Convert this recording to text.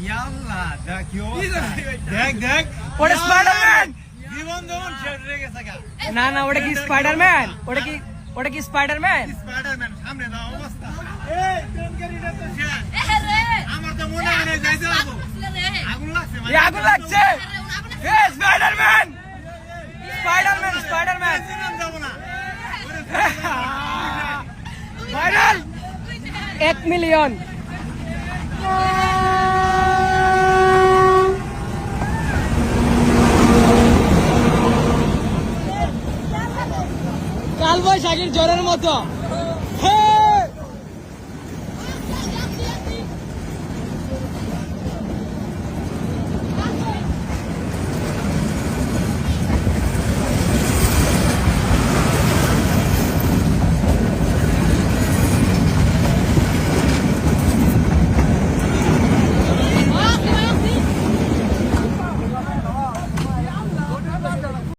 ইয়াল্লা দেখ কি অবস্থা দেখ দেখ ওটা স্পাইডারম্যান জীবন যেমন শেষ হয়ে গেছে গা না না ওটা কি স্পাইডারম্যান ওটা কি স্পাইডারম্যান স্পাইডারম্যান সামনে দাও অবস্থা এই ট্রেনকারীটা তো শেষ আমার তো মনে হয় যাইতে পারবো আগুন লাগছে এই আগুন লাগছে এ স্পাইডারম্যান স্পাইডারম্যান স্পাইডারম্যান যাব না ভাইরাল 1 মিলিয়ন কালবৈশাখীর জ্বরের মতো